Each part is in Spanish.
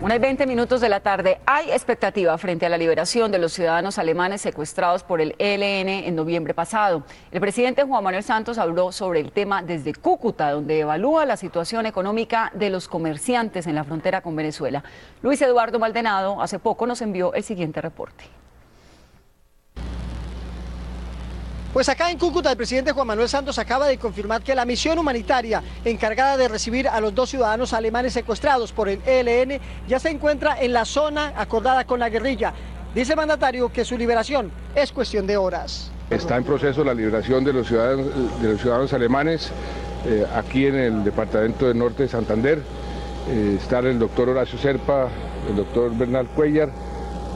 1:20 de la tarde. Hay expectativa frente a la liberación de los ciudadanos alemanes secuestrados por el ELN en noviembre pasado. El presidente Juan Manuel Santos habló sobre el tema desde Cúcuta, donde evalúa la situación económica de los comerciantes en la frontera con Venezuela. Luis Eduardo Maldonado hace poco nos envió el siguiente reporte. Pues acá en Cúcuta el presidente Juan Manuel Santos acaba de confirmar que la misión humanitaria encargada de recibir a los 2 ciudadanos alemanes secuestrados por el ELN ya se encuentra en la zona acordada con la guerrilla. Dice el mandatario que su liberación es cuestión de horas. Está en proceso la liberación de los ciudadanos alemanes aquí en el departamento del norte de Santander. Están el doctor Horacio Serpa, el doctor Bernal Cuellar,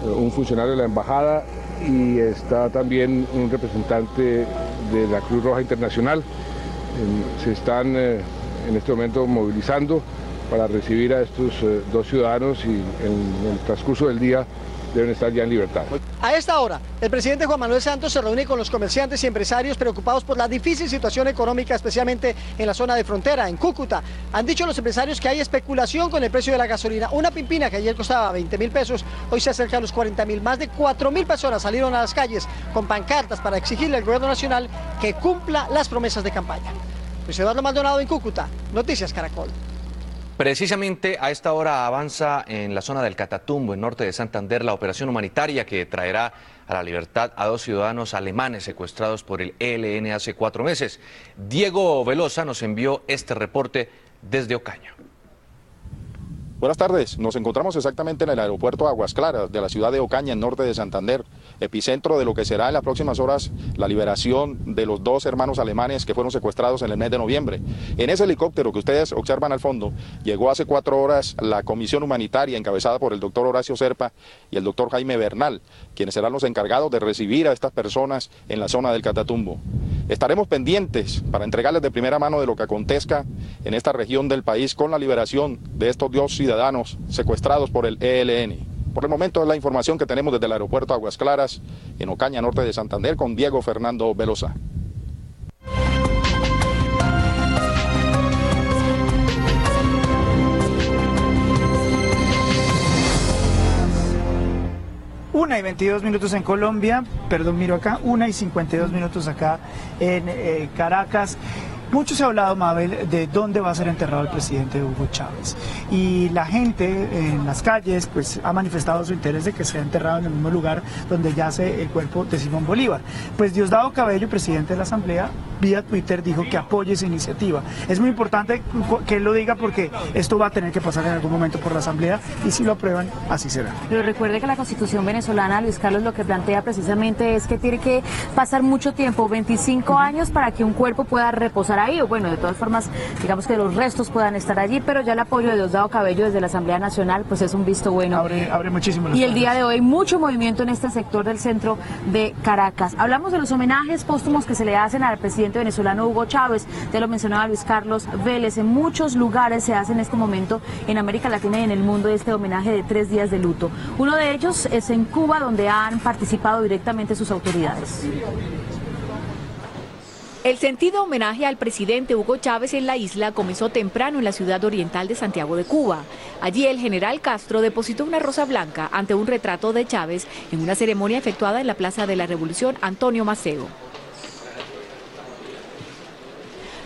un funcionario de la embajada, y está también un representante de la Cruz Roja Internacional. Se están en este momento movilizando para recibir a estos 2 ciudadanos y en el transcurso del día deben estar ya en libertad. A esta hora, el presidente Juan Manuel Santos se reúne con los comerciantes y empresarios preocupados por la difícil situación económica, especialmente en la zona de frontera, en Cúcuta. Han dicho los empresarios que hay especulación con el precio de la gasolina. Una pimpina que ayer costaba 20.000 pesos, hoy se acerca a los 40.000. Más de 4.000 personas salieron a las calles con pancartas para exigirle al gobierno nacional que cumpla las promesas de campaña. Luis Eduardo Maldonado en Cúcuta, Noticias Caracol. Precisamente a esta hora avanza en la zona del Catatumbo, en norte de Santander, la operación humanitaria que traerá a la libertad a 2 ciudadanos alemanes secuestrados por el ELN hace 4 meses. Diego Velosa nos envió este reporte desde Ocaña. Buenas tardes, nos encontramos exactamente en el aeropuerto Aguas Claras de la ciudad de Ocaña, en norte de Santander, epicentro de lo que será en las próximas horas la liberación de los 2 hermanos alemanes que fueron secuestrados en el mes de noviembre. En ese helicóptero que ustedes observan al fondo, llegó hace 4 horas la comisión humanitaria encabezada por el doctor Horacio Serpa y el doctor Jaime Bernal, quienes serán los encargados de recibir a estas personas en la zona del Catatumbo. Estaremos pendientes para entregarles de primera mano de lo que acontezca en esta región del país con la liberación de estos 2 ciudadanos secuestrados por el ELN. Por el momento es la información que tenemos desde el aeropuerto Aguas Claras, en Ocaña, norte de Santander, con Diego Fernando Velosa. Una y 22 minutos en Colombia, perdón, miro acá, 1:52 acá en Caracas. Mucho se ha hablado, Mabel, de dónde va a ser enterrado el presidente Hugo Chávez. Y la gente en las calles pues ha manifestado su interés de que sea enterrado en el mismo lugar donde yace el cuerpo de Simón Bolívar. Pues Diosdado Cabello, presidente de la Asamblea, vía Twitter dijo que apoya esa iniciativa. Es muy importante que él lo diga porque esto va a tener que pasar en algún momento por la Asamblea y si lo aprueban, así será. Pero recuerde que la Constitución venezolana, Luis Carlos, lo que plantea precisamente es que tiene que pasar mucho tiempo, 25 años, para que un cuerpo pueda reposar ahí, o bueno, de todas formas, digamos que los restos puedan estar allí, pero ya el apoyo de Diosdado Cabello desde la Asamblea Nacional, pues es un visto bueno. Abre muchísimo. Y el día de hoy, mucho movimiento en este sector del centro de Caracas. Hablamos de los homenajes póstumos que se le hacen al presidente venezolano Hugo Chávez, ya lo mencionaba Luis Carlos Vélez, en muchos lugares se hace en este momento en América Latina y en el mundo este homenaje de 3 días de luto. Uno de ellos es en Cuba, donde han participado directamente sus autoridades. El sentido homenaje al presidente Hugo Chávez en la isla comenzó temprano en la ciudad oriental de Santiago de Cuba. Allí el general Castro depositó una rosa blanca ante un retrato de Chávez en una ceremonia efectuada en la Plaza de la Revolución Antonio Maceo.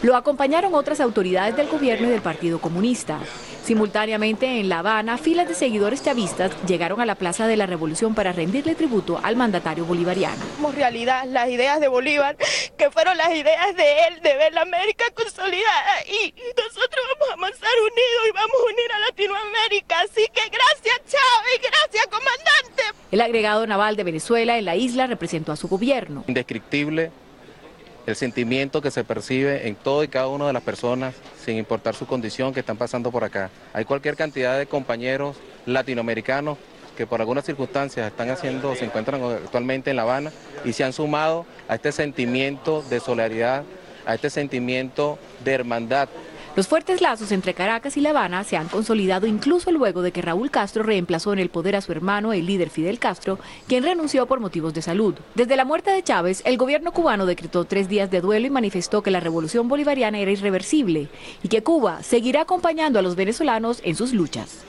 Lo acompañaron otras autoridades del gobierno y del Partido Comunista. Simultáneamente en La Habana, filas de seguidores chavistas llegaron a la Plaza de la Revolución para rendirle tributo al mandatario bolivariano. Como realidad las ideas de Bolívar, que fueron las ideas de él, de ver la América consolidada, y nosotros vamos a avanzar unidos y vamos a unir a Latinoamérica. Así que gracias Chávez, gracias comandante. El agregado naval de Venezuela en la isla representó a su gobierno. Indescriptible el sentimiento que se percibe en todo y cada una de las personas, sin importar su condición, que están pasando por acá. Hay cualquier cantidad de compañeros latinoamericanos que por algunas circunstancias se encuentran actualmente en La Habana y se han sumado a este sentimiento de solidaridad, a este sentimiento de hermandad. Los fuertes lazos entre Caracas y La Habana se han consolidado incluso luego de que Raúl Castro reemplazó en el poder a su hermano, el líder Fidel Castro, quien renunció por motivos de salud. Desde la muerte de Chávez, el gobierno cubano decretó 3 días de duelo y manifestó que la revolución bolivariana era irreversible y que Cuba seguirá acompañando a los venezolanos en sus luchas.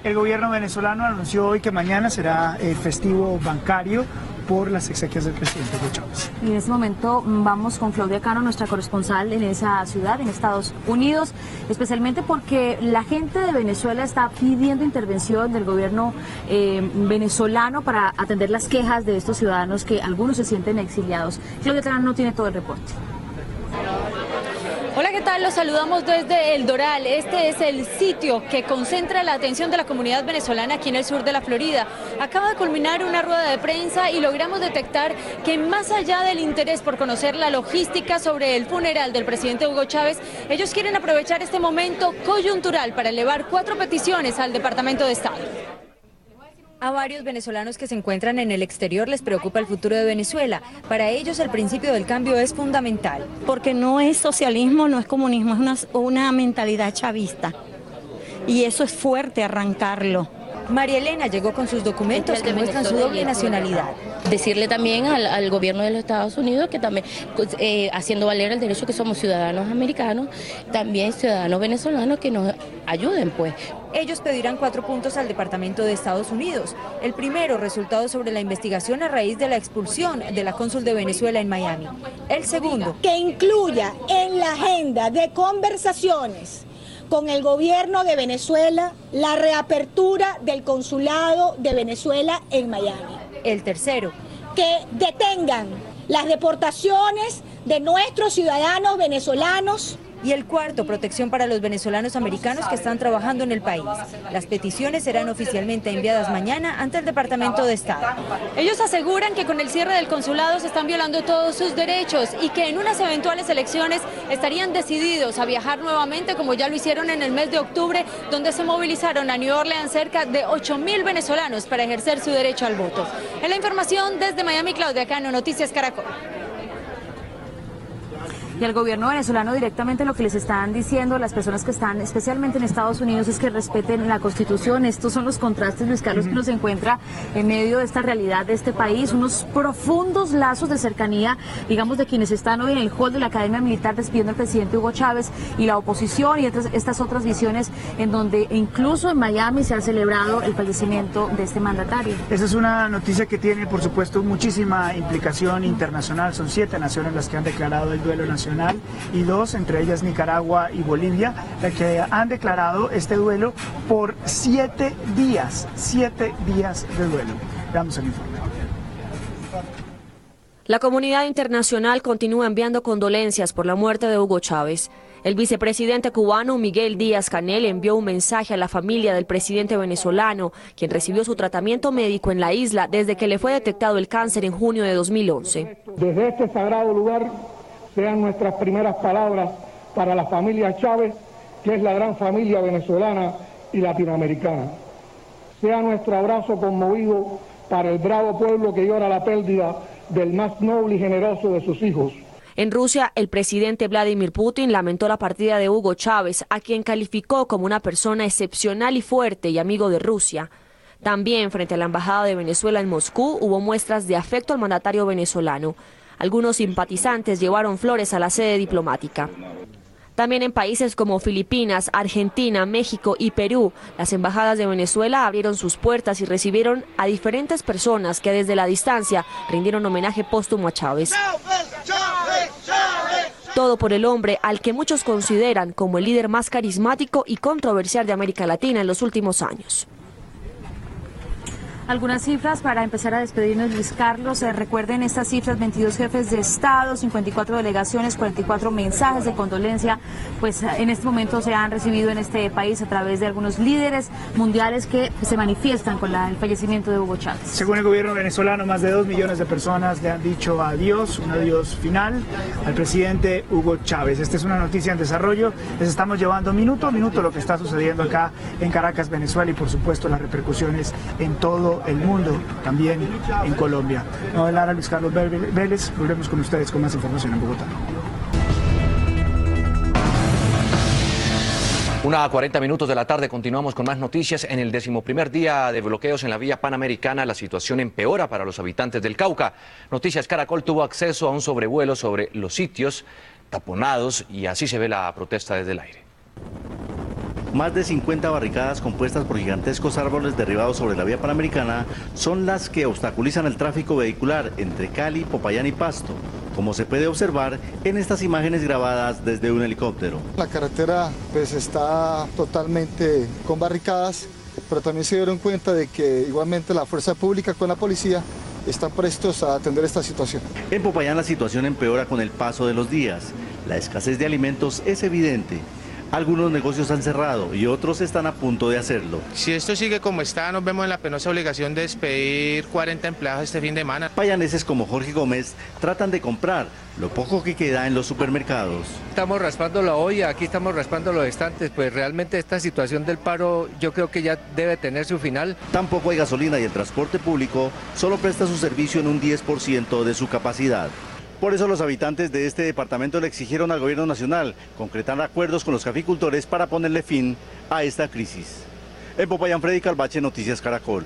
El gobierno venezolano anunció hoy que mañana será el festivo bancario por las exequias del presidente Hugo Chávez. Y en este momento vamos con Claudia Cano, nuestra corresponsal en esa ciudad, en Estados Unidos, especialmente porque la gente de Venezuela está pidiendo intervención del gobierno venezolano para atender las quejas de estos ciudadanos que algunos se sienten exiliados. Claudia Cano no tiene todo el reporte. Hola, ¿qué tal? Los saludamos desde El Doral. Este es el sitio que concentra la atención de la comunidad venezolana aquí en el sur de la Florida. Acaba de culminar una rueda de prensa y logramos detectar que más allá del interés por conocer la logística sobre el funeral del presidente Hugo Chávez, ellos quieren aprovechar este momento coyuntural para elevar 4 peticiones al Departamento de Estado. A varios venezolanos que se encuentran en el exterior les preocupa el futuro de Venezuela. Para ellos el principio del cambio es fundamental. Porque no es socialismo, no es comunismo, es una mentalidad chavista. Y eso es fuerte arrancarlo. María Elena llegó con sus documentos que muestran su doble nacionalidad. Decirle también al gobierno de los Estados Unidos que también, haciendo valer el derecho que somos ciudadanos americanos, también ciudadanos venezolanos que nos ayuden, pues. Ellos pedirán 4 puntos al Departamento de Estados Unidos. El primero, resultados sobre la investigación a raíz de la expulsión de la cónsul de Venezuela en Miami. El segundo, que incluya en la agenda de conversaciones con el gobierno de Venezuela la reapertura del consulado de Venezuela en Miami. El tercero, que detengan las deportaciones de nuestros ciudadanos venezolanos. Y el cuarto, protección para los venezolanos americanos que están trabajando en el país. Las peticiones serán oficialmente enviadas mañana ante el Departamento de Estado. Ellos aseguran que con el cierre del consulado se están violando todos sus derechos y que en unas eventuales elecciones estarían decididos a viajar nuevamente, como ya lo hicieron en el mes de octubre, donde se movilizaron a New Orleans cerca de 8.000 venezolanos para ejercer su derecho al voto. En la información desde Miami, Claudia Cano, Noticias Caracol. Y al gobierno venezolano directamente lo que les están diciendo las personas que están especialmente en Estados Unidos es que respeten la Constitución. Estos son los contrastes, Luis Carlos, que nos encuentra en medio de esta realidad de este país, unos profundos lazos de cercanía, digamos, de quienes están hoy en el hall de la Academia Militar despidiendo al presidente Hugo Chávez y la oposición y estas otras visiones en donde incluso en Miami se ha celebrado el fallecimiento de este mandatario. Esa es una noticia que tiene, por supuesto, muchísima implicación internacional. Son 7 naciones las que han declarado el duelo nacional y 2, entre ellas Nicaragua y Bolivia, las que han declarado este duelo por 7 días de duelo. Veamos el informe. La comunidad internacional continúa enviando condolencias por la muerte de Hugo Chávez. El vicepresidente cubano Miguel Díaz-Canel envió un mensaje a la familia del presidente venezolano, quien recibió su tratamiento médico en la isla desde que le fue detectado el cáncer en junio de 2011. Desde este sagrado lugar sean nuestras primeras palabras para la familia Chávez, que es la gran familia venezolana y latinoamericana. Sea nuestro abrazo conmovido para el bravo pueblo que llora la pérdida del más noble y generoso de sus hijos. En Rusia, el presidente Vladimir Putin lamentó la partida de Hugo Chávez, a quien calificó como una persona excepcional y fuerte y amigo de Rusia. También, frente a la Embajada de Venezuela en Moscú, hubo muestras de afecto al mandatario venezolano. Algunos simpatizantes llevaron flores a la sede diplomática. También en países como Filipinas, Argentina, México y Perú, las embajadas de Venezuela abrieron sus puertas y recibieron a diferentes personas que desde la distancia rindieron homenaje póstumo a Chávez. Todo por el hombre al que muchos consideran como el líder más carismático y controversial de América Latina en los últimos años. Algunas cifras para empezar a despedirnos, Luis Carlos. Recuerden estas cifras: 22 jefes de Estado, 54 delegaciones, 44 mensajes de condolencia, pues en este momento se han recibido en este país a través de algunos líderes mundiales que se manifiestan con el fallecimiento de Hugo Chávez. Según el gobierno venezolano, más de 2 millones de personas le han dicho adiós, un adiós final al presidente Hugo Chávez. Esta es una noticia en desarrollo. Les estamos llevando minuto a minuto lo que está sucediendo acá en Caracas, Venezuela, y por supuesto las repercusiones en todo el mundo, también en Colombia. No, Lara, Luis Carlos Vélez, volvemos con ustedes con más información en Bogotá. 1:40 de la tarde, continuamos con más noticias. En el 11º día de bloqueos en la vía panamericana, la situación empeora para los habitantes del Cauca. Noticias Caracol tuvo acceso a un sobrevuelo sobre los sitios taponados y así se ve la protesta desde el aire. Más de 50 barricadas compuestas por gigantescos árboles derribados sobre la vía panamericana son las que obstaculizan el tráfico vehicular entre Cali, Popayán y Pasto, como se puede observar en estas imágenes grabadas desde un helicóptero. La carretera pues está totalmente con barricadas, pero también se dieron cuenta de que igualmente la fuerza pública con la policía están prestos a atender esta situación. En Popayán la situación empeora con el paso de los días. La escasez de alimentos es evidente. Algunos negocios han cerrado y otros están a punto de hacerlo. Si esto sigue como está, nos vemos en la penosa obligación de despedir 40 empleados este fin de semana. Payaneses como Jorge Gómez tratan de comprar lo poco que queda en los supermercados. Estamos raspando la olla, aquí estamos raspando los estantes, pues realmente esta situación del paro yo creo que ya debe tener su final. Tampoco hay gasolina y el transporte público solo presta su servicio en un 10% de su capacidad. Por eso los habitantes de este departamento le exigieron al gobierno nacional concretar acuerdos con los caficultores para ponerle fin a esta crisis. En Popayán, Freddy Calvache, Noticias Caracol.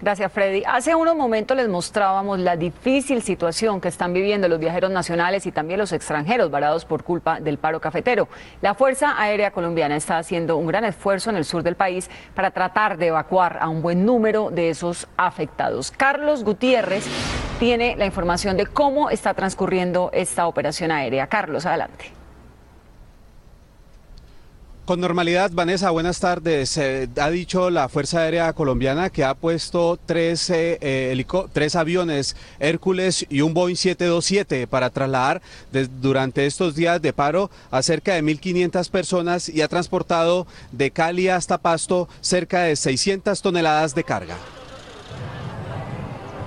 Gracias, Freddy. Hace unos momentos les mostrábamos la difícil situación que están viviendo los viajeros nacionales y también los extranjeros varados por culpa del paro cafetero. La Fuerza Aérea Colombiana está haciendo un gran esfuerzo en el sur del país para tratar de evacuar a un buen número de esos afectados. Carlos Gutiérrez tiene la información de cómo está transcurriendo esta operación aérea. Carlos, adelante. Con normalidad, Vanessa, buenas tardes. Ha dicho la Fuerza Aérea Colombiana que ha puesto tres aviones Hércules y un Boeing 727 para trasladar durante estos días de paro a cerca de 1.500 personas y ha transportado de Cali hasta Pasto cerca de 600 toneladas de carga.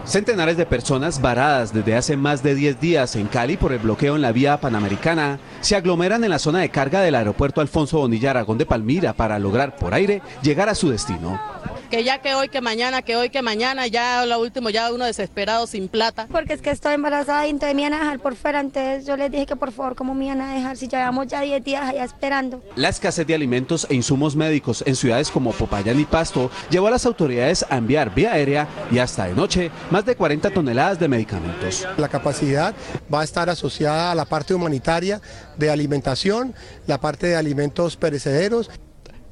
Centenares de personas varadas desde hace más de 10 días en Cali por el bloqueo en la vía panamericana se aglomeran en la zona de carga del aeropuerto Alfonso Bonilla Aragón de Palmira para lograr por aire llegar a su destino. Que ya que hoy, que mañana, ya lo último, ya uno desesperado sin plata. Porque es que estoy embarazada y entonces me iban a dejar por fuera, entonces yo les dije que por favor, ¿cómo me iban a dejar si llevamos ya 10 días allá esperando? La escasez de alimentos e insumos médicos en ciudades como Popayán y Pasto llevó a las autoridades a enviar vía aérea y hasta de noche más de 40 toneladas de medicamentos. La capacidad va a estar asociada a la parte humanitaria de alimentación, la parte de alimentos perecederos.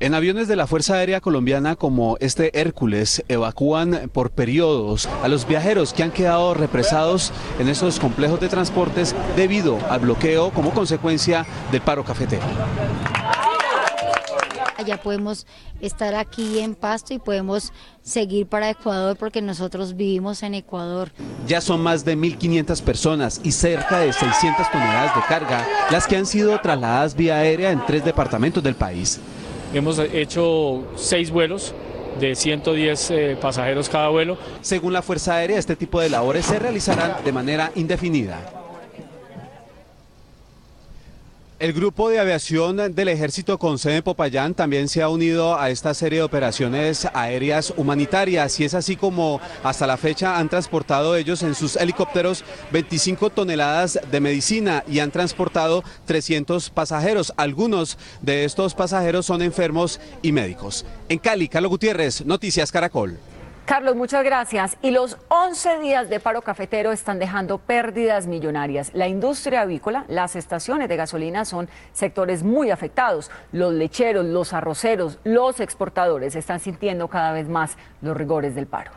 En aviones de la Fuerza Aérea Colombiana como este Hércules evacúan por periodos a los viajeros que han quedado represados en estos complejos de transportes debido al bloqueo como consecuencia del paro cafetero. Ya podemos estar aquí en Pasto y podemos seguir para Ecuador porque nosotros vivimos en Ecuador. Ya son más de 1.500 personas y cerca de 600 toneladas de carga las que han sido trasladadas vía aérea en 3 departamentos del país. Hemos hecho 6 vuelos de 110 pasajeros cada vuelo. Según la Fuerza Aérea, este tipo de labores se realizarán de manera indefinida. El grupo de aviación del Ejército con sede en Popayán también se ha unido a esta serie de operaciones aéreas humanitarias y es así como hasta la fecha han transportado ellos en sus helicópteros 25 toneladas de medicina y han transportado 300 pasajeros. Algunos de estos pasajeros son enfermos y médicos. En Cali, Carlos Gutiérrez, Noticias Caracol. Carlos, muchas gracias. Y los 11 días de paro cafetero están dejando pérdidas millonarias. La industria avícola, las estaciones de gasolina son sectores muy afectados. Los lecheros, los arroceros, los exportadores están sintiendo cada vez más los rigores del paro.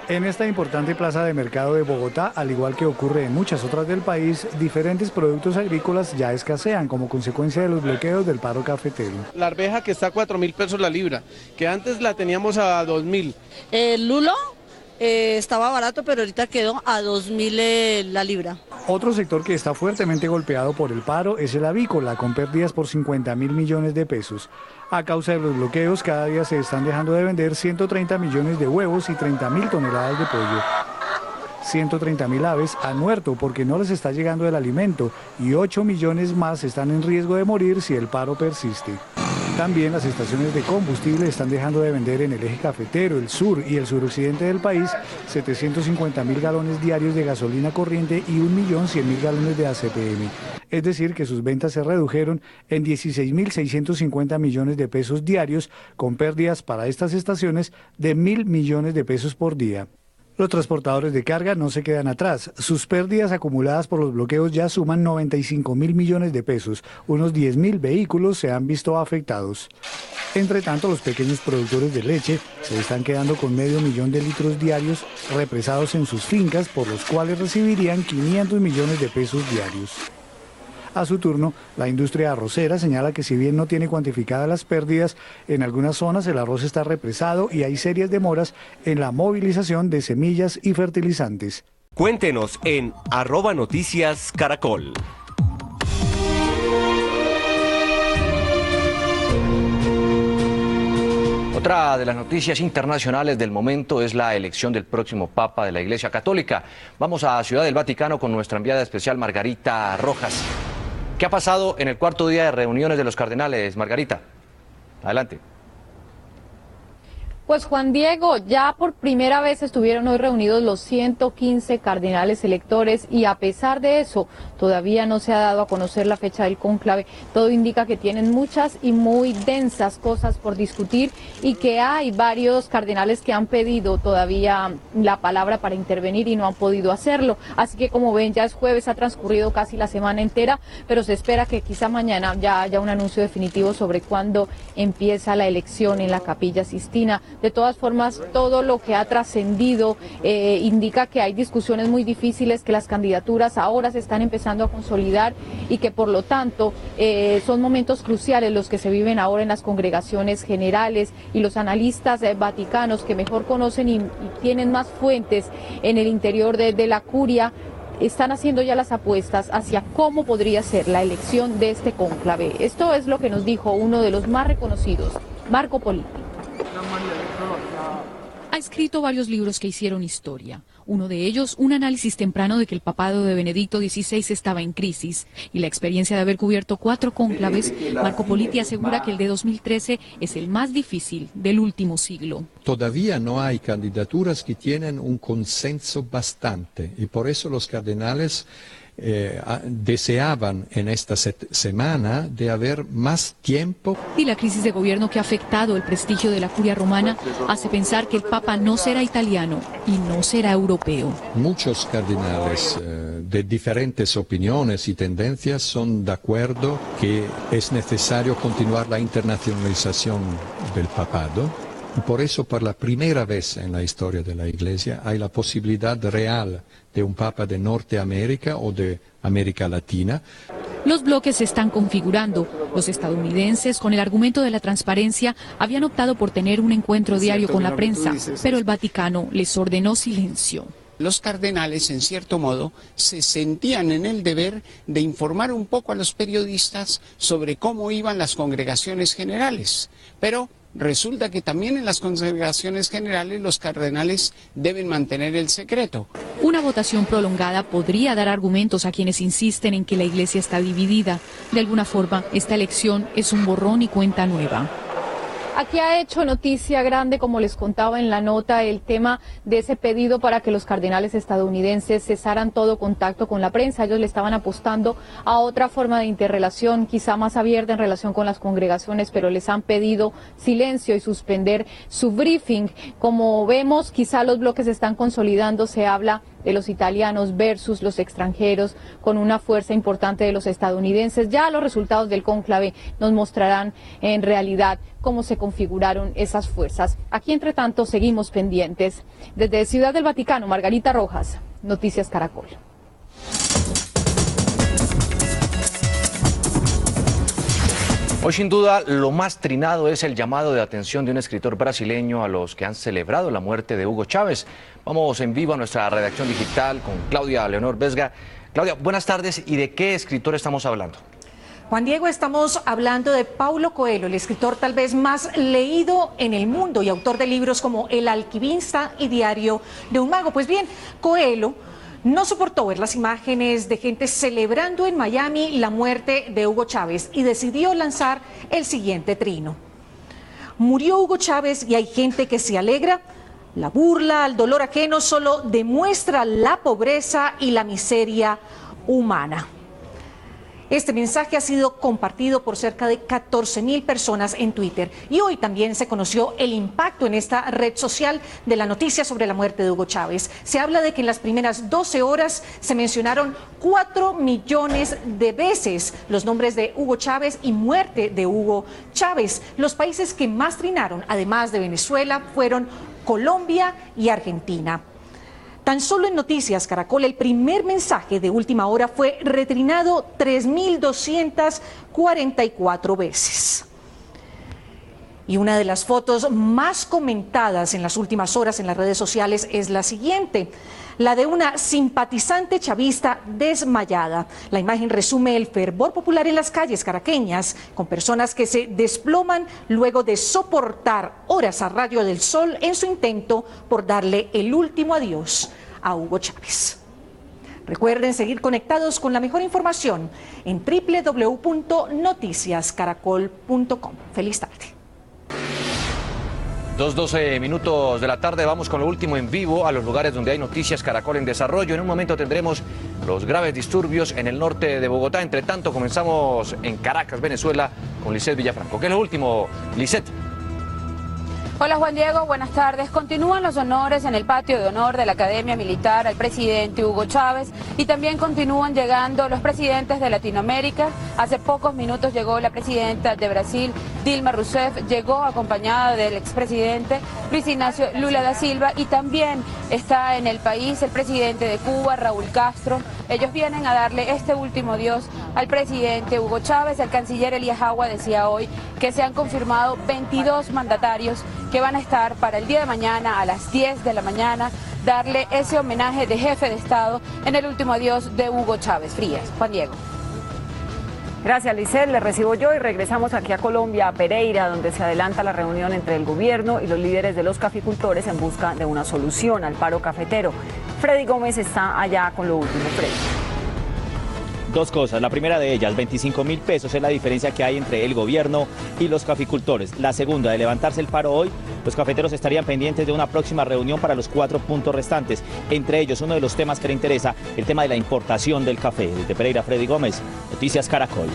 En esta importante plaza de mercado de Bogotá, al igual que ocurre en muchas otras del país, diferentes productos agrícolas ya escasean como consecuencia de los bloqueos del paro cafetero. La arveja que está a 4.000 pesos la libra, que antes la teníamos a 2.000. El lulo estaba barato, pero ahorita quedó a 2.000 la libra. Otro sector que está fuertemente golpeado por el paro es el avícola, con pérdidas por 50.000 millones de pesos. A causa de los bloqueos, cada día se están dejando de vender 130 millones de huevos y 30.000 toneladas de pollo. 130.000 aves han muerto porque no les está llegando el alimento y 8 millones más están en riesgo de morir si el paro persiste. También las estaciones de combustible están dejando de vender en el eje cafetero, el sur y el suroccidente del país 750.000 galones diarios de gasolina corriente y 1.100.000 galones de ACPM. Es decir, que sus ventas se redujeron en 16.650 millones de pesos diarios, con pérdidas para estas estaciones de 1.000 millones de pesos por día. Los transportadores de carga no se quedan atrás. Sus pérdidas acumuladas por los bloqueos ya suman 95.000 millones de pesos. Unos 10.000 vehículos se han visto afectados. Entre tanto, los pequeños productores de leche se están quedando con 500.000 de litros diarios represados en sus fincas, por los cuales recibirían 500 millones de pesos diarios. A su turno, la industria arrocera señala que si bien no tiene cuantificadas las pérdidas, en algunas zonas el arroz está represado y hay serias demoras en la movilización de semillas y fertilizantes. Cuéntenos en @noticiascaracol. Otra de las noticias internacionales del momento es la elección del próximo Papa de la Iglesia Católica. Vamos a Ciudad del Vaticano con nuestra enviada especial Margarita Rojas. ¿Qué ha pasado en el cuarto día de reuniones de los cardenales, Margarita? Adelante. Pues Juan Diego, ya por primera vez estuvieron hoy reunidos los 115 cardenales electores y a pesar de eso todavía no se ha dado a conocer la fecha del cónclave. Todo indica que tienen muchas y muy densas cosas por discutir y que hay varios cardenales que han pedido todavía la palabra para intervenir y no han podido hacerlo. Así que como ven, ya es jueves, ha transcurrido casi la semana entera, pero se espera que quizá mañana ya haya un anuncio definitivo sobre cuándo empieza la elección en la Capilla Sistina. De todas formas, todo lo que ha trascendido indica que hay discusiones muy difíciles, que las candidaturas ahora se están empezando a consolidar y que por lo tanto son momentos cruciales los que se viven ahora en las congregaciones generales, y los analistas vaticanos que mejor conocen y tienen más fuentes en el interior de la curia están haciendo ya las apuestas hacia cómo podría ser la elección de este cónclave. Esto es lo que nos dijo uno de los más reconocidos, Marco Politi. Ha escrito varios libros que hicieron historia. Uno de ellos, un análisis temprano de que el papado de Benedicto XVI estaba en crisis. Y la experiencia de haber cubierto 4 cónclaves, Marco Politi asegura que el de 2013 es el más difícil del último siglo. Todavía no hay candidaturas que tienen un consenso bastante y por eso los cardenales deseaban en esta semana de haber más tiempo. Y la crisis de gobierno que ha afectado el prestigio de la curia romana hace pensar que el Papa no será italiano y no será europeo. Muchos cardenales de diferentes opiniones y tendencias son de acuerdo que es necesario continuar la internacionalización del papado. Y por eso, por la primera vez en la historia de la Iglesia, hay la posibilidad real de un Papa de Norteamérica o de América Latina. Los bloques se están configurando. Los estadounidenses, con el argumento de la transparencia, habían optado por tener un encuentro diario con la prensa, pero el Vaticano les ordenó silencio. Los cardenales, en cierto modo, se sentían en el deber de informar un poco a los periodistas sobre cómo iban las congregaciones generales, pero resulta que también en las congregaciones generales los cardenales deben mantener el secreto. Una votación prolongada podría dar argumentos a quienes insisten en que la Iglesia está dividida. De alguna forma, esta elección es un borrón y cuenta nueva. Aquí ha hecho noticia grande, como les contaba en la nota, el tema de ese pedido para que los cardenales estadounidenses cesaran todo contacto con la prensa. Ellos le estaban apostando a otra forma de interrelación, quizá más abierta en relación con las congregaciones, pero les han pedido silencio y suspender su briefing. Como vemos, quizá los bloques se están consolidando, se habla de los italianos versus los extranjeros, con una fuerza importante de los estadounidenses. Ya los resultados del cónclave nos mostrarán en realidad cómo se configuraron esas fuerzas. Aquí, entre tanto, seguimos pendientes. Desde Ciudad del Vaticano, Margarita Rojas, Noticias Caracol. Hoy, sin duda, lo más trinado es el llamado de atención de un escritor brasileño a los que han celebrado la muerte de Hugo Chávez. Vamos en vivo a nuestra redacción digital con Claudia Leonor Vesga. Claudia, buenas tardes. ¿Y de qué escritor estamos hablando? Juan Diego, estamos hablando de Paulo Coelho, el escritor tal vez más leído en el mundo y autor de libros como El alquimista y Diario de un mago. Pues bien, Coelho no soportó ver las imágenes de gente celebrando en Miami la muerte de Hugo Chávez y decidió lanzar el siguiente trino. Murió Hugo Chávez y hay gente que se alegra. La burla al dolor ajeno solo demuestra la pobreza y la miseria humana. Este mensaje ha sido compartido por cerca de 14.000 personas en Twitter y hoy también se conoció el impacto en esta red social de la noticia sobre la muerte de Hugo Chávez. Se habla de que en las primeras 12 horas se mencionaron 4 millones de veces los nombres de Hugo Chávez y muerte de Hugo Chávez. Los países que más trinaron, además de Venezuela, fueron Colombia y Argentina. Tan solo en Noticias Caracol, el primer mensaje de última hora fue retrinado 3.244 veces. Y una de las fotos más comentadas en las últimas horas en las redes sociales es la siguiente, la de una simpatizante chavista desmayada. La imagen resume el fervor popular en las calles caraqueñas, con personas que se desploman luego de soportar horas a rayo del sol en su intento por darle el último adiós a Hugo Chávez. Recuerden seguir conectados con la mejor información en www.noticiascaracol.com. Feliz tarde. 2:12 minutos de la tarde, vamos con lo último en vivo a los lugares donde hay Noticias Caracol en desarrollo. En un momento tendremos los graves disturbios en el norte de Bogotá. Entre tanto, comenzamos en Caracas, Venezuela, con Lisset Villafranco. ¿Qué es lo último, Lisset? Hola Juan Diego, buenas tardes. Continúan los honores en el patio de honor de la Academia Militar al presidente Hugo Chávez y también continúan llegando los presidentes de Latinoamérica. Hace pocos minutos llegó la presidenta de Brasil, Dilma Rousseff, llegó acompañada del expresidente Luis Ignacio Lula da Silva y también está en el país el presidente de Cuba, Raúl Castro. Ellos vienen a darle este último adiós al presidente Hugo Chávez. El canciller Elías Agua decía hoy que se han confirmado 22 mandatarios que van a estar para el día de mañana a las 10 de la mañana, darle ese homenaje de jefe de Estado en el último adiós de Hugo Chávez Frías. Juan Diego. Gracias, Lisset. Le recibo yo y regresamos aquí a Colombia, a Pereira, donde se adelanta la reunión entre el gobierno y los líderes de los caficultores en busca de una solución al paro cafetero. Freddy Gómez está allá con lo último. Freddy. Dos cosas, la primera de ellas, 25.000 pesos es la diferencia que hay entre el gobierno y los caficultores. La segunda, de levantarse el paro hoy, los cafeteros estarían pendientes de una próxima reunión para los 4 puntos restantes. Entre ellos, uno de los temas que le interesa, el tema de la importación del café. Desde Pereira, Freddy Gómez, Noticias Caracol.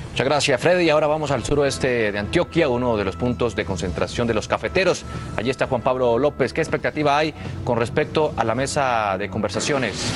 Muchas gracias, Freddy. Ahora vamos al suroeste de Antioquia, uno de los puntos de concentración de los cafeteros. Allí está Juan Pablo López. ¿Qué expectativa hay con respecto a la mesa de conversaciones?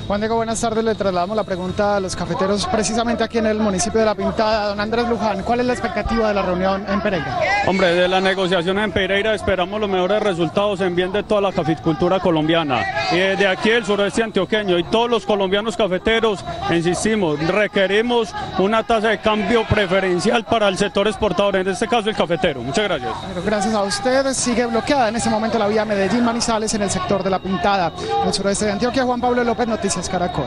Juan Diego, buenas tardes. Le trasladamos la pregunta a los cafeteros precisamente aquí en el municipio de La Pintada. Don Andrés Luján, ¿cuál es la expectativa de la reunión en Pereira? Hombre, de las negociaciones en Pereira esperamos los mejores resultados en bien de toda la caficultura colombiana. Y desde aquí el suroeste antioqueño y todos los colombianos cafeteros, insistimos, requerimos una tasa de cambio preferencial para el sector exportador, en este caso el cafetero. Muchas gracias. Gracias a usted. Sigue bloqueada en ese momento la vía Medellín-Manizales en el sector de La Pintada. En el suroeste de Antioquia, Juan Pablo López, Noticias Caracol.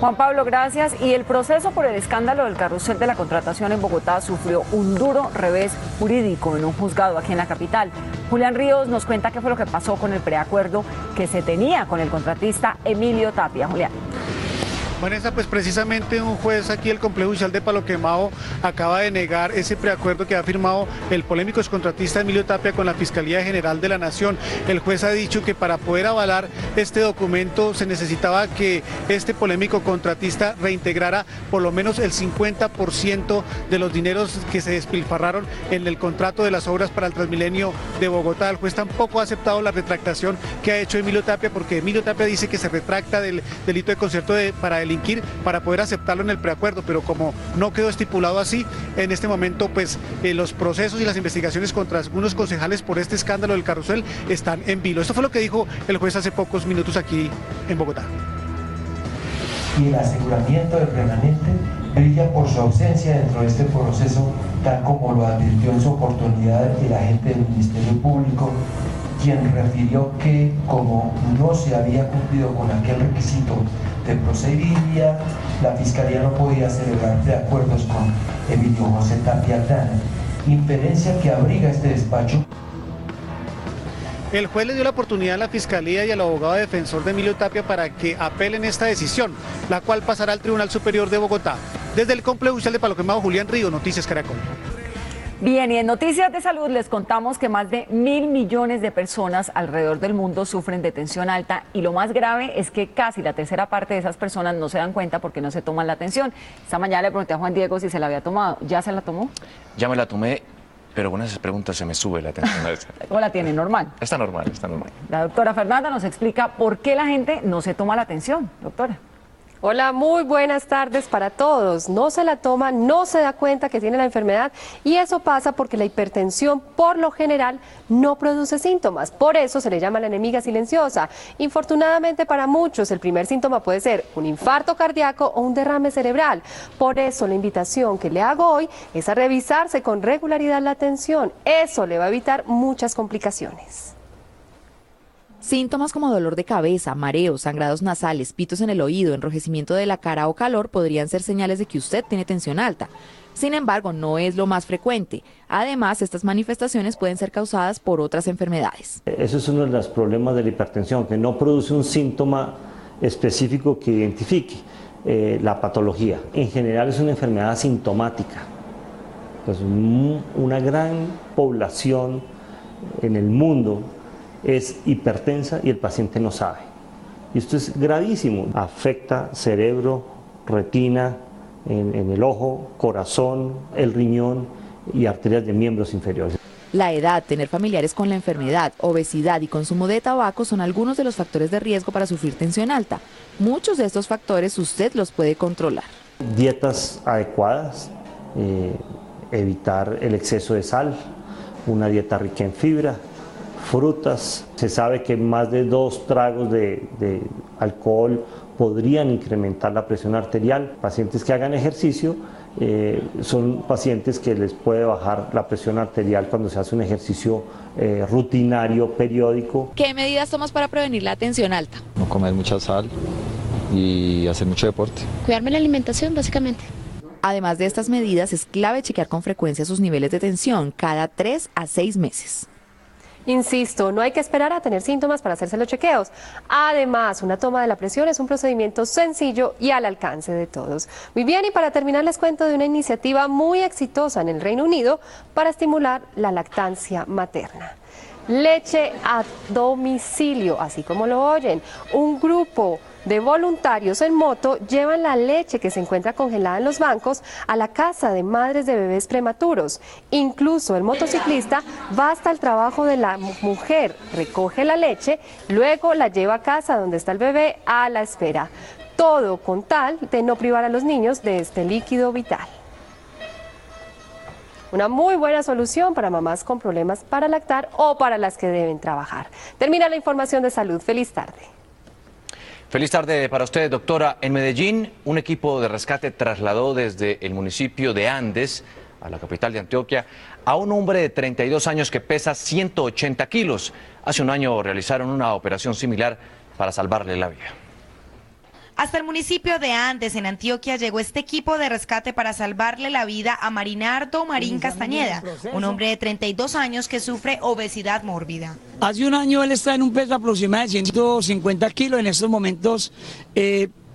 Juan Pablo, gracias. Y el proceso por el escándalo del carrusel de la contratación en Bogotá sufrió un duro revés jurídico en un juzgado aquí en la capital. Julián Ríos nos cuenta qué fue lo que pasó con el preacuerdo que se tenía con el contratista Emilio Tapia. Julián. Vanessa, pues precisamente un juez aquí del Complejo Judicial de Palo Quemado acaba de negar ese preacuerdo que ha firmado el polémico excontratista Emilio Tapia con la Fiscalía General de la Nación. El juez ha dicho que para poder avalar este documento se necesitaba que este polémico contratista reintegrara por lo menos el 50% de los dineros que se despilfarraron en el contrato de las obras para el Transmilenio de Bogotá. El juez tampoco ha aceptado la retractación que ha hecho Emilio Tapia, porque Emilio Tapia dice que se retracta del delito de concierto para delinquir para poder aceptarlo en el preacuerdo, pero como no quedó estipulado así, en este momento pues los procesos y las investigaciones contra algunos concejales por este escándalo del carrusel están en vilo. Esto fue lo que dijo el juez hace pocos minutos aquí en Bogotá. Y el aseguramiento del remanente brilla por su ausencia dentro de este proceso, tal como lo advirtió en su oportunidad el agente del Ministerio Público, quien refirió que como no se había cumplido con aquel requisito de procedimiento, la Fiscalía no podía celebrar preacuerdos con Emilio José Tapia Aldana, inferencia que abriga este despacho. El juez le dio la oportunidad a la Fiscalía y al abogado defensor de Emilio Tapia para que apelen esta decisión, la cual pasará al Tribunal Superior de Bogotá. Desde el Complejo Judicial de Palo Quemado, Julián Ríos, Noticias Caracol. Bien, y en Noticias de Salud les contamos que más de 1.000 millones de personas alrededor del mundo sufren de tensión alta y lo más grave es que casi la tercera parte de esas personas no se dan cuenta porque no se toman la atención. Esta mañana le pregunté a Juan Diego si se la había tomado. ¿Ya se la tomó? Ya me la tomé, pero con esas preguntas se me sube la tensión. ¿Cómo la tiene? ¿Normal? Está normal, está normal. La doctora Fernanda nos explica por qué la gente no se toma la atención. Doctora. Hola, muy buenas tardes para todos. No se la toma, no se da cuenta que tiene la enfermedad y eso pasa porque la hipertensión por lo general no produce síntomas. Por eso se le llama la enemiga silenciosa. Infortunadamente para muchos el primer síntoma puede ser un infarto cardíaco o un derrame cerebral. Por eso la invitación que le hago hoy es a revisarse con regularidad la tensión. Eso le va a evitar muchas complicaciones. Síntomas como dolor de cabeza, mareos, sangrados nasales, pitos en el oído, enrojecimiento de la cara o calor podrían ser señales de que usted tiene tensión alta. Sin embargo, no es lo más frecuente. Además, estas manifestaciones pueden ser causadas por otras enfermedades. Eso es uno de los problemas de la hipertensión, que no produce un síntoma específico que identifique la patología. En general es una enfermedad asintomática. Pues una gran población en el mundo es hipertensa y el paciente no sabe. Y esto es gravísimo. Afecta cerebro, retina, en el ojo, corazón, el riñón y arterias de miembros inferiores. La edad, tener familiares con la enfermedad, obesidad y consumo de tabaco son algunos de los factores de riesgo para sufrir tensión alta. Muchos de estos factores usted los puede controlar. Dietas adecuadas, evitar el exceso de sal, una dieta rica en fibra, frutas. Se sabe que más de 2 tragos de alcohol podrían incrementar la presión arterial. Pacientes que hagan ejercicio son pacientes que les puede bajar la presión arterial cuando se hace un ejercicio rutinario, periódico. ¿Qué medidas tomas para prevenir la tensión alta? No comer mucha sal y hacer mucho deporte. Cuidarme la alimentación, básicamente. Además de estas medidas, es clave chequear con frecuencia sus niveles de tensión cada 3 a 6 meses. Insisto, no hay que esperar a tener síntomas para hacerse los chequeos. Además, una toma de la presión es un procedimiento sencillo y al alcance de todos. Muy bien, y para terminar les cuento de una iniciativa muy exitosa en el Reino Unido para estimular la lactancia materna. Leche a domicilio, así como lo oyen. Un grupo de voluntarios en moto llevan la leche que se encuentra congelada en los bancos a la casa de madres de bebés prematuros. Incluso el motociclista va hasta el trabajo de la mujer, recoge la leche, luego la lleva a casa donde está el bebé a la espera. Todo con tal de no privar a los niños de este líquido vital. Una muy buena solución para mamás con problemas para lactar o para las que deben trabajar. Termina la información de salud. Feliz tarde. Feliz tarde para usted, doctora. En Medellín, un equipo de rescate trasladó desde el municipio de Andes, a la capital de Antioquia, a un hombre de 32 años que pesa 180 kilos. Hace un año realizaron una operación similar para salvarle la vida. Hasta el municipio de Andes, en Antioquia, llegó este equipo de rescate para salvarle la vida a Marinardo Marín Castañeda, un hombre de 32 años que sufre obesidad mórbida. Hace un año él está en un peso aproximado de 150 kilos, en estos momentos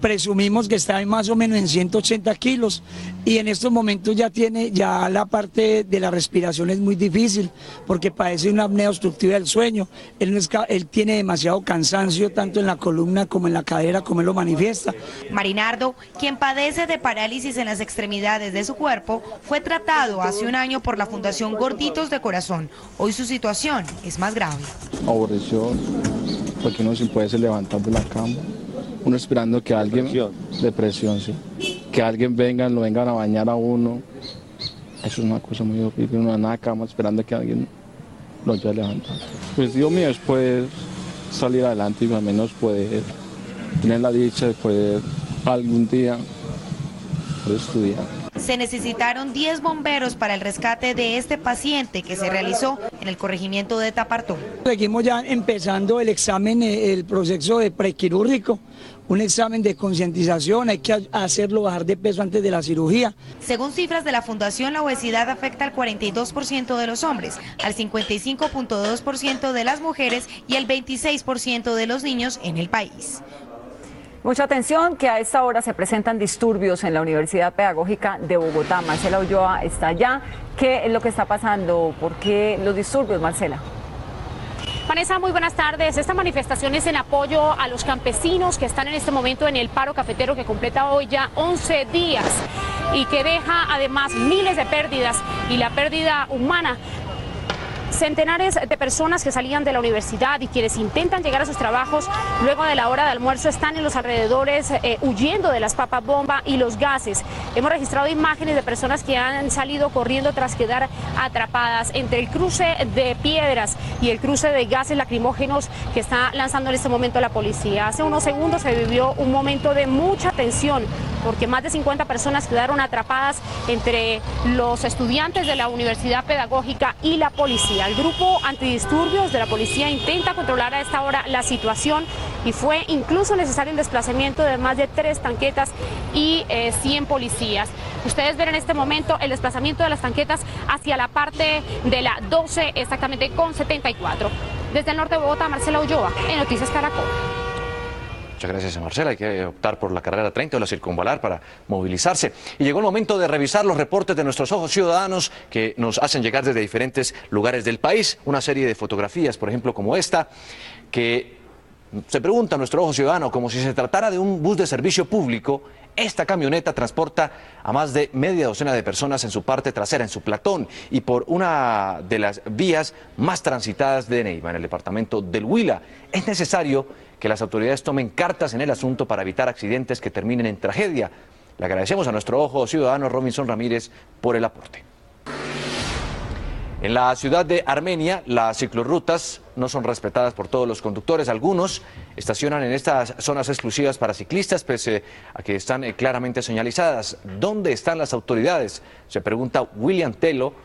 presumimos que está más o menos en 180 kilos y en estos momentos ya la parte de la respiración es muy difícil porque padece una apnea obstructiva del sueño. Él tiene demasiado cansancio tanto en la columna como en la cadera, como él lo manifiesta. Marinardo, quien padece de parálisis en las extremidades de su cuerpo, fue tratado hace un año por la Fundación Gorditos de Corazón. Hoy su situación es más grave. Aborreció, porque uno se puede levantar de la cama. Uno esperando que alguien, depresión, sí, que alguien lo vengan a bañar a uno. Eso es una cosa muy horrible, uno en la cama esperando que alguien lo ayude a levantar. Pues Dios mío es poder salir adelante y al menos poder tener la dicha de poder algún día poder estudiar. Se necesitaron 10 bomberos para el rescate de este paciente que se realizó en el corregimiento de Tapartó. Seguimos ya empezando el examen, el proceso de prequirúrgico, un examen de concientización, hay que hacerlo bajar de peso antes de la cirugía. Según cifras de la Fundación, la obesidad afecta al 42% de los hombres, al 55.2% de las mujeres y al 26% de los niños en el país. Mucha atención, que a esta hora se presentan disturbios en la Universidad Pedagógica de Bogotá. Marcela Ulloa está allá. ¿Qué es lo que está pasando? ¿Por qué los disturbios, Marcela? Vanessa, muy buenas tardes. Esta manifestación es en apoyo a los campesinos que están en este momento en el paro cafetero que completa hoy ya 11 días y que deja además miles de pérdidas y la pérdida humana. Centenares de personas que salían de la universidad y quienes intentan llegar a sus trabajos luego de la hora de almuerzo están en los alrededores huyendo de las papas bomba y los gases. Hemos registrado imágenes de personas que han salido corriendo tras quedar atrapadas entre el cruce de piedras y el cruce de gases lacrimógenos que está lanzando en este momento la policía. Hace unos segundos se vivió un momento de mucha tensión porque más de 50 personas quedaron atrapadas entre los estudiantes de la Universidad Pedagógica y la policía. El grupo antidisturbios de la policía intenta controlar a esta hora la situación y fue incluso necesario el desplazamiento de más de 3 tanquetas y 100 policías. Ustedes ven en este momento el desplazamiento de las tanquetas hacia la parte de la 12, exactamente con 74. Desde el norte de Bogotá, Marcela Ulloa, en Noticias Caracol. Muchas gracias, Marcela. Hay que optar por la carrera 30 o la circunvalar para movilizarse. Y llegó el momento de revisar los reportes de nuestros ojos ciudadanos que nos hacen llegar desde diferentes lugares del país. Una serie de fotografías, por ejemplo, como esta, que se pregunta a nuestro ojo ciudadano, como si se tratara de un bus de servicio público. Esta camioneta transporta a más de media docena de personas en su parte trasera, en su platón, y por una de las vías más transitadas de Neiva, en el departamento del Huila. Es necesario que las autoridades tomen cartas en el asunto para evitar accidentes que terminen en tragedia. Le agradecemos a nuestro ojo ciudadano Robinson Ramírez por el aporte. En la ciudad de Armenia, las ciclorrutas no son respetadas por todos los conductores. Algunos estacionan en estas zonas exclusivas para ciclistas, pese a que están claramente señalizadas. ¿Dónde están las autoridades?, se pregunta William Telo,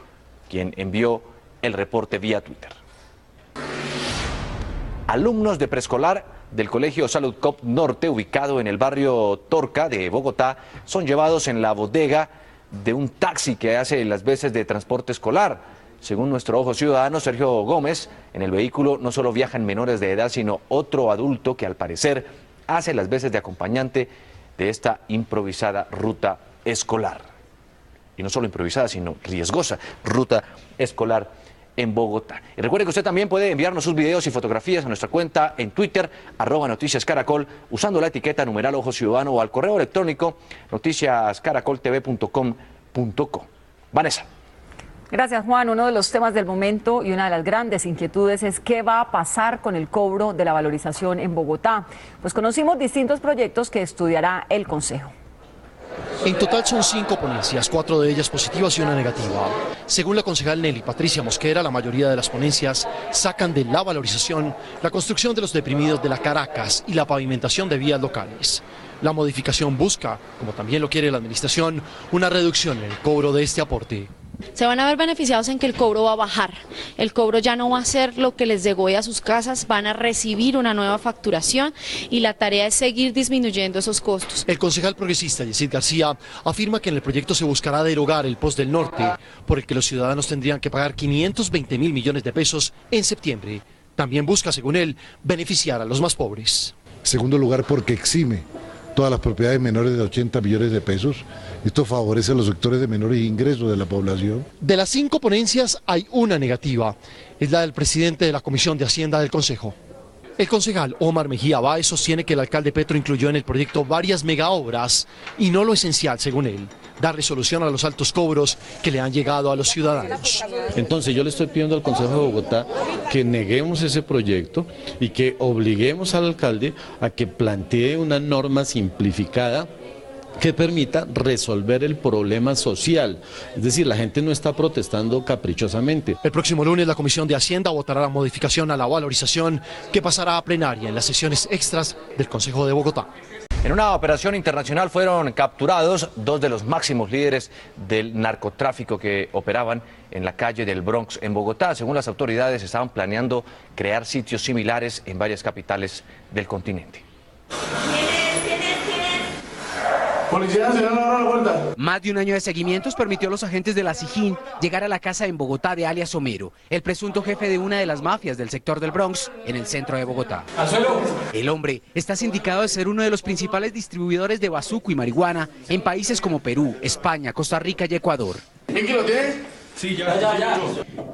quien envió el reporte vía Twitter. Alumnos de preescolar del Colegio Salud Cop Norte, ubicado en el barrio Torca de Bogotá, son llevados en la bodega de un taxi que hace las veces de transporte escolar. Según nuestro ojo ciudadano Sergio Gómez, en el vehículo no solo viajan menores de edad, sino otro adulto que al parecer hace las veces de acompañante de esta improvisada ruta escolar. Y no solo improvisada, sino riesgosa ruta escolar en Bogotá. Y recuerde que usted también puede enviarnos sus videos y fotografías a nuestra cuenta en Twitter, @noticiascaracol, usando la etiqueta #Ojo Ciudadano o al correo electrónico noticiascaracoltv.com.co. Vanessa. Gracias, Juan. Uno de los temas del momento y una de las grandes inquietudes es qué va a pasar con el cobro de la valorización en Bogotá. Pues conocimos distintos proyectos que estudiará el Consejo. En total son 5 ponencias, 4 de ellas positivas y una negativa. Según la concejal Nelly Patricia Mosquera, la mayoría de las ponencias sacan de la valorización la construcción de los deprimidos de la Caracas y la pavimentación de vías locales. La modificación busca, como también lo quiere la administración, una reducción en el cobro de este aporte. Se van a ver beneficiados en que el cobro va a bajar. El cobro ya no va a ser lo que les llegó a sus casas, van a recibir una nueva facturación y la tarea es seguir disminuyendo esos costos. El concejal progresista Yesid García afirma que en el proyecto se buscará derogar el POS del Norte, por el que los ciudadanos tendrían que pagar 520.000 millones de pesos en septiembre. También busca, según él, beneficiar a los más pobres. En segundo lugar, porque exime todas las propiedades menores de 80 millones de pesos. Esto favorece a los sectores de menores ingresos de la población. De las 5 ponencias hay una negativa, es la del presidente de la Comisión de Hacienda del Consejo. El concejal Omar Mejía Báez sostiene que el alcalde Petro incluyó en el proyecto varias megaobras y no lo esencial, según él, darle solución a los altos cobros que le han llegado a los ciudadanos. Entonces yo le estoy pidiendo al Consejo de Bogotá que neguemos ese proyecto y que obliguemos al alcalde a que plantee una norma simplificada que permita resolver el problema social. Es decir, la gente no está protestando caprichosamente. El próximo lunes la Comisión de Hacienda votará la modificación a la valorización que pasará a plenaria en las sesiones extras del Consejo de Bogotá. En una operación internacional fueron capturados 2 de los máximos líderes del narcotráfico que operaban en la calle del Bronx en Bogotá. Según las autoridades, estaban planeando crear sitios similares en varias capitales del continente. Policía Nacional, ahora la vuelta. Más de un año de seguimientos permitió a los agentes de la SIJIN llegar a la casa en Bogotá de alias Homero, el presunto jefe de una de las mafias del sector del Bronx, en el centro de Bogotá. El hombre está sindicado de ser uno de los principales distribuidores de bazuco y marihuana en países como Perú, España, Costa Rica y Ecuador. ¿Quién lo tiene? Sí, ya.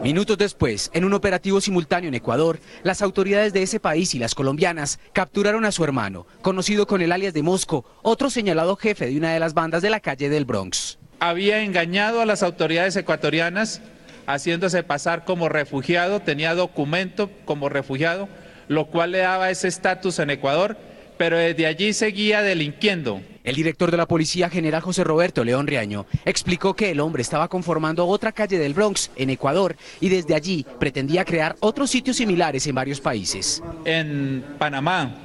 Minutos después, en un operativo simultáneo en Ecuador, las autoridades de ese país y las colombianas capturaron a su hermano, conocido con el alias de Mosco, otro señalado jefe de una de las bandas de la calle del Bronx. Había engañado a las autoridades ecuatorianas, haciéndose pasar como refugiado, tenía documento como refugiado, lo cual le daba ese estatus en Ecuador, pero desde allí seguía delinquiendo. El director de la policía, general José Roberto León Riaño, explicó que el hombre estaba conformando otra calle del Bronx, en Ecuador, y desde allí pretendía crear otros sitios similares en varios países. En Panamá,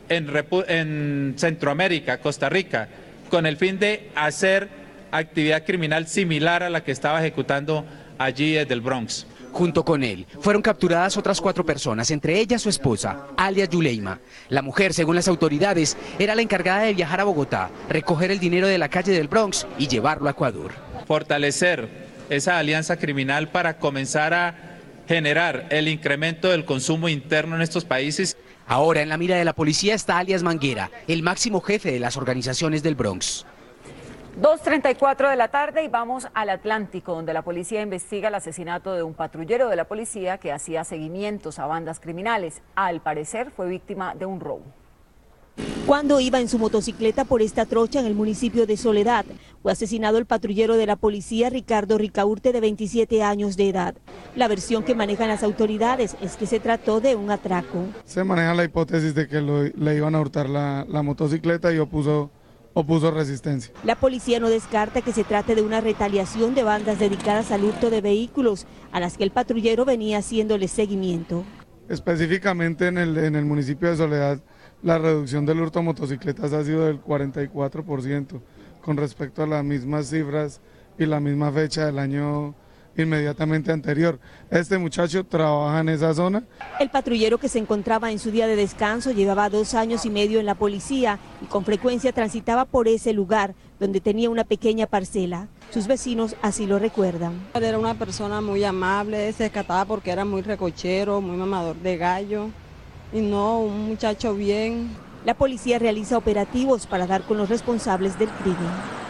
en Centroamérica, Costa Rica, con el fin de hacer actividad criminal similar a la que estaba ejecutando allí desde el Bronx. Junto con él, fueron capturadas otras 4 personas, entre ellas su esposa, alias Yuleima. La mujer, según las autoridades, era la encargada de viajar a Bogotá, recoger el dinero de la calle del Bronx y llevarlo a Ecuador. Fortalecer esa alianza criminal para comenzar a generar el incremento del consumo interno en estos países. Ahora en la mira de la policía está alias Manguera, el máximo jefe de las organizaciones del Bronx. 2:34 de la tarde y vamos al Atlántico, donde la policía investiga el asesinato de un patrullero de la policía que hacía seguimientos a bandas criminales. Al parecer fue víctima de un robo. Cuando iba en su motocicleta por esta trocha en el municipio de Soledad, fue asesinado el patrullero de la policía Ricardo Ricaurte, de 27 años de edad. La versión que manejan las autoridades es que se trató de un atraco. Se maneja la hipótesis de que le iban a hurtar la motocicleta y opuso resistencia. La policía no descarta que se trate de una retaliación de bandas dedicadas al hurto de vehículos, a las que el patrullero venía haciéndole seguimiento. Específicamente en el municipio de Soledad, la reducción del hurto de motocicletas ha sido del 44% con respecto a las mismas cifras y la misma fecha del año inmediatamente anterior. Este muchacho trabaja en esa zona. El patrullero, que se encontraba en su día de descanso, llevaba 2 años y medio en la policía y con frecuencia transitaba por ese lugar donde tenía una pequeña parcela. Sus vecinos así lo recuerdan. Era una persona muy amable, se descataba porque era muy recochero, muy mamador de gallo y no, un muchacho bien. La policía realiza operativos para dar con los responsables del crimen.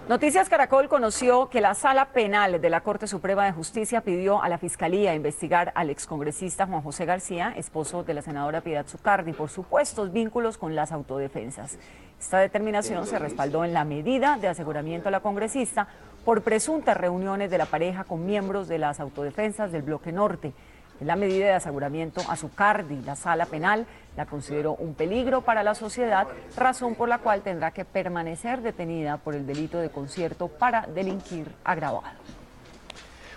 Noticias Caracol conoció que la Sala Penal de la Corte Suprema de Justicia pidió a la Fiscalía investigar al excongresista Juan José García, esposo de la senadora Piedad Zucardi, por supuestos vínculos con las autodefensas. Esta determinación se respaldó en la medida de aseguramiento a la congresista por presuntas reuniones de la pareja con miembros de las autodefensas del Bloque Norte. En la medida de aseguramiento a Zucardi, la Sala Penal la consideró un peligro para la sociedad, razón por la cual tendrá que permanecer detenida por el delito de concierto para delinquir agravado.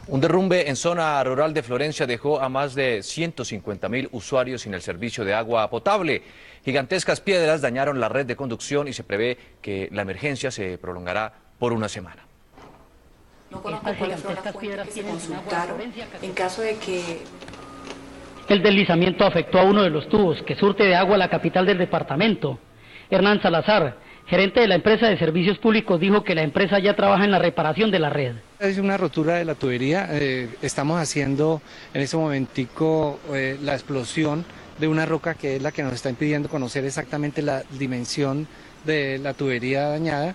Un derrumbe en zona rural de Florencia dejó a más de 150.000 usuarios sin el servicio de agua potable. Gigantescas piedras dañaron la red de conducción y se prevé que la emergencia se prolongará por una semana. No conozco cuáles son las piedras que se consultaron en caso de que... El deslizamiento afectó a uno de los tubos que surte de agua a la capital del departamento. Hernán Salazar, gerente de la empresa de servicios públicos, dijo que la empresa ya trabaja en la reparación de la red. Es una rotura de la tubería, estamos haciendo en este momentico la explosión de una roca que es la que nos está impidiendo conocer exactamente la dimensión de la tubería dañada.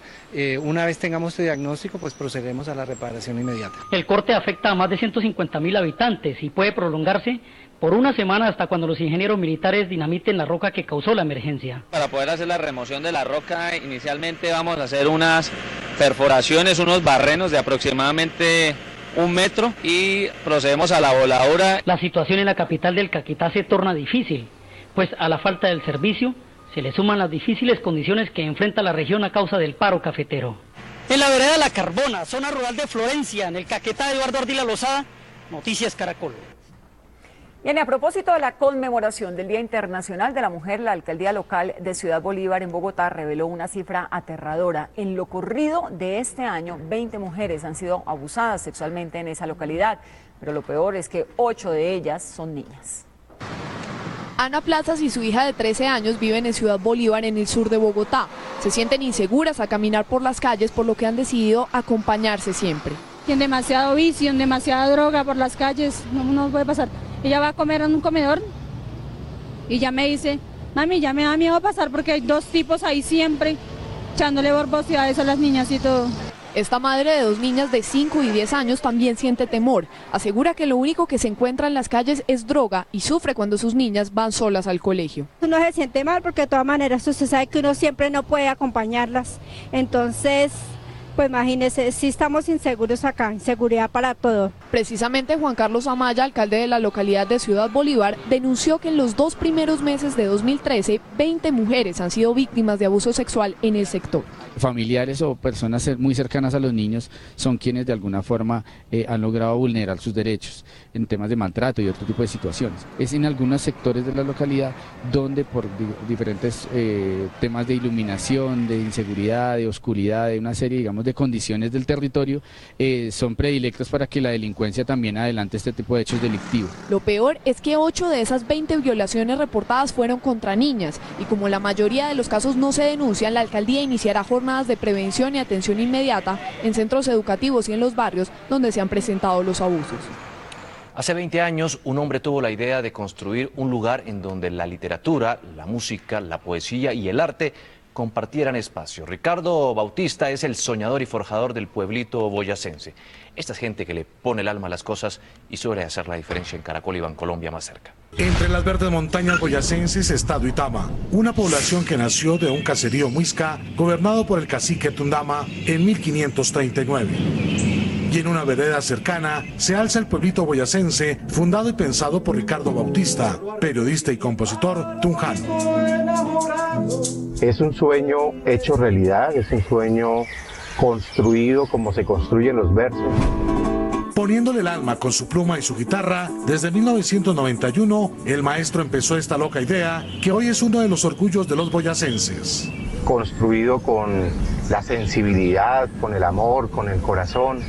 Una vez tengamos este diagnóstico, pues procederemos a la reparación inmediata. El corte afecta a más de 150.000 habitantes y puede prolongarse por una semana hasta cuando los ingenieros militares dinamiten la roca que causó la emergencia. Para poder hacer la remoción de la roca, inicialmente vamos a hacer unas perforaciones, unos barrenos de aproximadamente 1 metro y procedemos a la voladura. La situación en la capital del Caquetá se torna difícil, pues a la falta del servicio se le suman las difíciles condiciones que enfrenta la región a causa del paro cafetero. En la vereda La Carbona, zona rural de Florencia, en el Caquetá de Eduardo Ardila Lozada, Noticias Caracol. Bien, a propósito de la conmemoración del Día Internacional de la Mujer, la alcaldía local de Ciudad Bolívar en Bogotá reveló una cifra aterradora. En lo corrido de este año, 20 mujeres han sido abusadas sexualmente en esa localidad, pero lo peor es que 8 de ellas son niñas. Ana Plazas y su hija de 13 años viven en Ciudad Bolívar, en el sur de Bogotá. Se sienten inseguras a caminar por las calles, por lo que han decidido acompañarse siempre. Tiene demasiado vicio, demasiada droga por las calles, no nos puede pasar. Ella va a comer en un comedor y ya me dice, mami, ya me da miedo pasar porque hay dos tipos ahí siempre echándole borbosidades a las niñas y todo. Esta madre de 2 niñas de 5 y 10 años también siente temor. Asegura que lo único que se encuentra en las calles es droga y sufre cuando sus niñas van solas al colegio. Uno se siente mal porque de todas maneras usted sabe que uno siempre no puede acompañarlas. Entonces, pues imagínese, sí estamos inseguros acá, inseguridad para todo. Precisamente Juan Carlos Amaya, alcalde de la localidad de Ciudad Bolívar, denunció que en los 2 primeros meses de 2013, 20 mujeres han sido víctimas de abuso sexual en el sector. Familiares o personas muy cercanas a los niños son quienes de alguna forma han logrado vulnerar sus derechos en temas de maltrato y otro tipo de situaciones. Es en algunos sectores de la localidad donde por diferentes temas de iluminación, de inseguridad, de oscuridad, de una serie, digamos, de condiciones del territorio, son predilectos para que la delincuencia también adelante este tipo de hechos delictivos. Lo peor es que 8 de esas 20 violaciones reportadas fueron contra niñas y como la mayoría de los casos no se denuncian, la alcaldía iniciará jornadas de prevención y atención inmediata en centros educativos y en los barrios donde se han presentado los abusos. Hace 20 años, un hombre tuvo la idea de construir un lugar en donde la literatura, la música, la poesía y el arte compartieran espacio. Ricardo Bautista es el soñador y forjador del pueblito boyacense. Esta es gente que le pone el alma a las cosas y suele hacer la diferencia en Caracol y Bancolombia más cerca. Entre las verdes montañas boyacenses está Duitama, una población que nació de un caserío muisca gobernado por el cacique Tundama en 1539. Y en una vereda cercana se alza el pueblito boyacense, fundado y pensado por Ricardo Bautista, periodista y compositor tunjano. Es un sueño hecho realidad, es un sueño construido como se construyen los versos. Poniéndole el alma con su pluma y su guitarra, desde 1991 el maestro empezó esta loca idea que hoy es uno de los orgullos de los boyacenses. Construido con la sensibilidad, con el amor, con el corazón,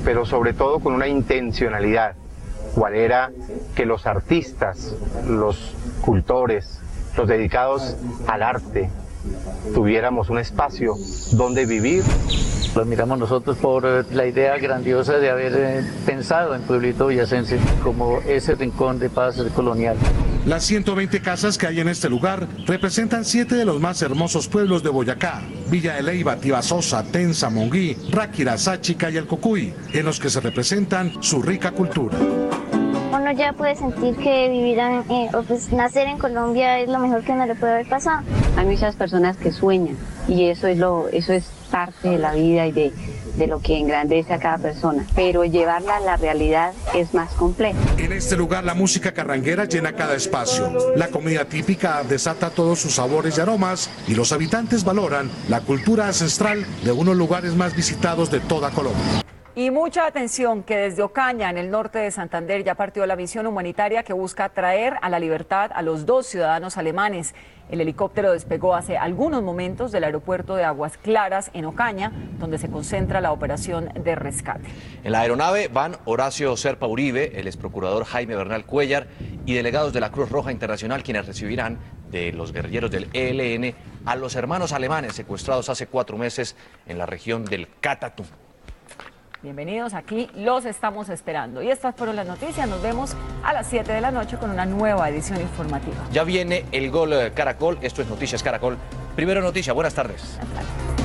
pero sobre todo con una intencionalidad, cual era que los artistas, los cultores, los dedicados al arte, tuviéramos un espacio donde vivir. Lo admiramos nosotros por la idea grandiosa de haber pensado en Pueblito Boyacense como ese rincón de paz colonial. Las 120 casas que hay en este lugar representan 7 de los más hermosos pueblos de Boyacá: Villa de Leyva, Tibasosa, Tensa, Monguí, Ráquira, Sáchica y el Cocuy, en los que se representan su rica cultura. Uno ya puede sentir que vivir pues nacer en Colombia es lo mejor que uno le puede haber pasado. Hay muchas personas que sueñan y eso es parte de la vida y de lo que engrandece a cada persona, pero llevarla a la realidad es más complejo. En este lugar la música carranguera llena cada espacio, la comida típica desata todos sus sabores y aromas y los habitantes valoran la cultura ancestral de unos lugares más visitados de toda Colombia. Y mucha atención que desde Ocaña, en el norte de Santander, ya partió la misión humanitaria que busca traer a la libertad a los 2 ciudadanos alemanes. El helicóptero despegó hace algunos momentos del aeropuerto de Aguas Claras, en Ocaña, donde se concentra la operación de rescate. En la aeronave van Horacio Serpa Uribe, el exprocurador Jaime Bernal Cuellar y delegados de la Cruz Roja Internacional, quienes recibirán de los guerrilleros del ELN a los hermanos alemanes secuestrados hace 4 meses en la región del Catatumbo. Bienvenidos, aquí los estamos esperando. Y estas fueron las noticias. Nos vemos a las 7 de la noche con una nueva edición informativa. Ya viene el Gol Caracol. Esto es Noticias Caracol. Primero noticia, buenas tardes. Buenas tardes.